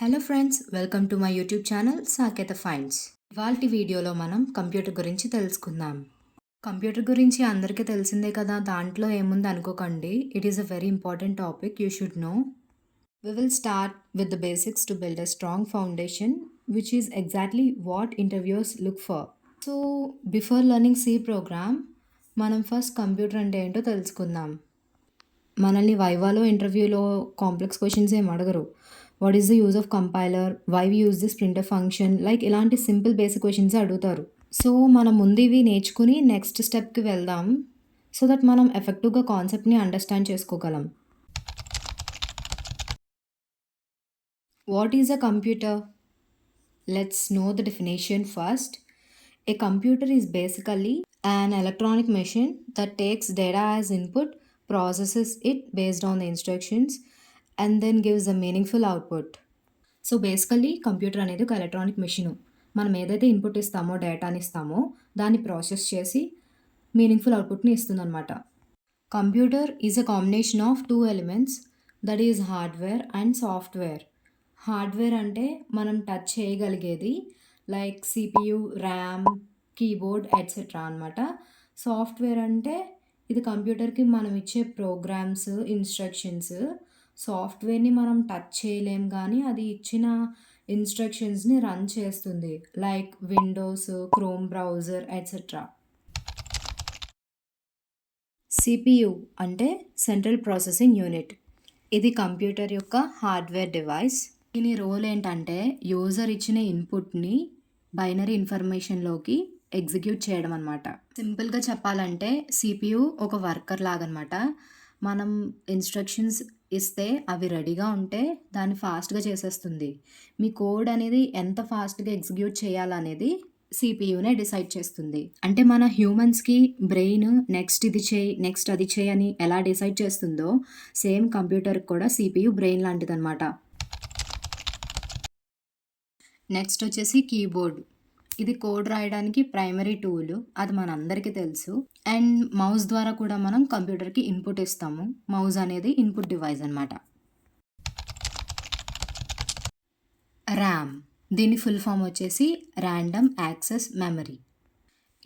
Hello friends, welcome to my YouTube channel Saketa finds. ఇవాల్టి వీడియోలో మనం కంప్యూటర్ గురించి తెలుసుకుందాం. కంప్యూటర్ గురించి అందరికీ తెలిసిందే కదా, దాంట్లో ఏముంది అనుకోకండి. It is a very important topic, you should know. We will start with the basics to build a strong foundation, which is exactly what interviewers look for. So, before learning C program, మనం first computer అంటే ఏంటో తెలుసుకుందాం. మనల్ని వైవాలో ఇంటర్వ్యూలో complex questions ఏం అడగరు. What is the use of compiler, why we use this printer function, like ఇలాంటి simple basic questions అడుగుతారు. సో మనం ముందు ఇవి నేర్చుకుని నెక్స్ట్ స్టెప్కి వెళ్దాం, సో దట్ మనం ఎఫెక్టివ్గా కాన్సెప్ట్ని అండర్స్టాండ్ చేసుకోగలం. What is a computer? Let's know the definition first. A computer is basically an electronic machine that takes data as input, processes it based on the instructions, and then gives a meaningful output. So basically computer అనేది ఒక electronic machine. మనం ఏదైతే input ఇస్తామో, డేటాని ఇస్తామో, దాన్ని process చేసి meaningful అవుట్పుట్ని ఇస్తుందన్నమాట. Computer is a combination of two elements, that is hardware and software. Hardware అంటే మనం టచ్ చేయగలిగేది, like CPU, RAM, keyboard etcetera అనమాట. సాఫ్ట్వేర్ అంటే ఇది కంప్యూటర్కి మనం ఇచ్చే ప్రోగ్రామ్స్, ఇన్స్ట్రక్షన్స్. సాఫ్ట్వేర్ని మనం టచ్ చేయలేం, కానీ అది ఇచ్చిన ఇన్స్ట్రక్షన్స్ని రన్ చేస్తుంది, like Windows, chrome browser etcetera. CPU అంటే సెంట్రల్ ప్రాసెసింగ్ యూనిట్. ఇది కంప్యూటర్ యొక్క హార్డ్వేర్ డివైస్. దీని రోల్ ఏంటంటే యూజర్ ఇచ్చిన ఇన్పుట్ని బైనరీ ఇన్ఫర్మేషన్లోకి ఎగ్జిక్యూట్ చేయడం అనమాట. సింపుల్గా చెప్పాలంటే సిపియు ఒక వర్కర్ లాగనమాట. మనం ఇన్స్ట్రక్షన్స్ ఇస్తే అవి రెడీగా ఉంటే దాన్ని ఫాస్ట్గా చేసేస్తుంది. మీ కోడ్ అనేది ఎంత ఫాస్ట్గా ఎగ్జిక్యూట్ చేయాలనేది సిపియునే డిసైడ్ చేస్తుంది. అంటే మన హ్యూమన్స్కి బ్రెయిన్ నెక్స్ట్ ఇది చేయి, నెక్స్ట్ అది చేయి అని ఎలా డిసైడ్ చేస్తుందో, సేమ్ కంప్యూటర్కి కూడా సిపియు బ్రెయిన్ లాంటిదన్నమాట. నెక్స్ట్ వచ్చేసి కీబోర్డ్. ఇది కోడ్ రాయడానికి ప్రైమరీ టూల్, అది మనందరికీ తెలుసు. అండ్ మౌస్ ద్వారా కూడా మనం కంప్యూటర్కి ఇన్పుట్ ఇస్తాము. మౌస్ అనేది ఇన్పుట్ డివైస్ అనమాట. ర్యామ్, దీని ఫుల్ ఫామ్ వచ్చేసి random access memory.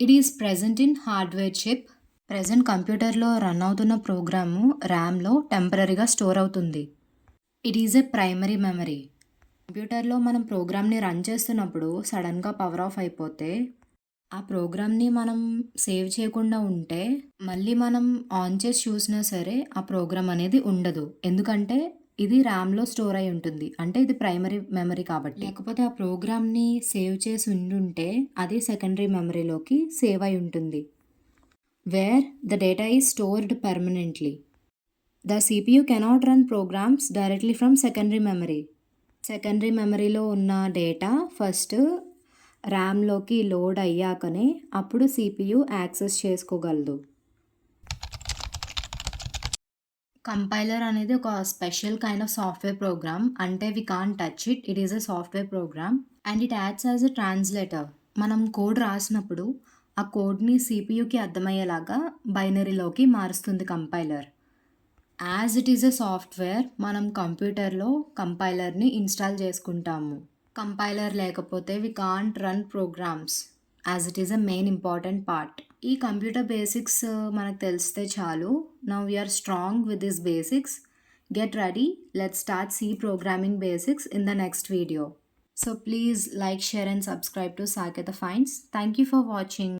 It is present in hardware chip. Present కంప్యూటర్లో రన్ అవుతున్న ప్రోగ్రాము ర్యామ్లో టెంపరీగా స్టోర్ అవుతుంది. It is a primary memory. కంప్యూటర్లో మనం ప్రోగ్రామ్ని రన్ చేస్తున్నప్పుడు సడన్గా పవర్ ఆఫ్ అయిపోతే, ఆ ప్రోగ్రామ్ని మనం సేవ్ చేయకుండా ఉంటే, మళ్ళీ మనం ఆన్ చేసి చూసినా సరే ఆ ప్రోగ్రామ్ అనేది ఉండదు. ఎందుకంటే ఇది ర్యామ్లో స్టోర్ అయి ఉంటుంది, అంటే ఇది ప్రైమరీ మెమరీ కాబట్టి. లేకపోతే ఆ ప్రోగ్రామ్ని సేవ్ చేసి ఉండుంటే అది సెకండరీ మెమరీలోకి సేవ్ అయి ఉంటుంది, where the data is stored permanently. The CPU cannot run programs directly from secondary memory. Secondary మెమరీలో ఉన్న డేటా ఫస్ట్ ర్యామ్లోకి లోడ్ అయ్యాకనే అప్పుడు సిపియు యాక్సెస్ చేసుకోగలదు. కంపైలర్ అనేది ఒక special kind of software program. అంటే we can't touch it, it is a software program and it acts as a translator. మనం కోడ్ రాసినప్పుడు ఆ కోడ్ని సిపియుకి అర్థమయ్యేలాగా బైనరీలోకి మారుస్తుంది compiler. As it is a software, మనం కంప్యూటర్లో కంపైలర్ని ఇన్స్టాల్ చేసుకుంటాము. కంపైలర్ లేకపోతే we can't run programs, as it is a main important part. ఈ కంప్యూటర్ బేసిక్స్ మనకు తెలిస్తే చాలు. Now we are strong with this basics. Get ready, let's start C programming basics in the next video. So please like, share and subscribe to Saketa Finds. Thank you for watching.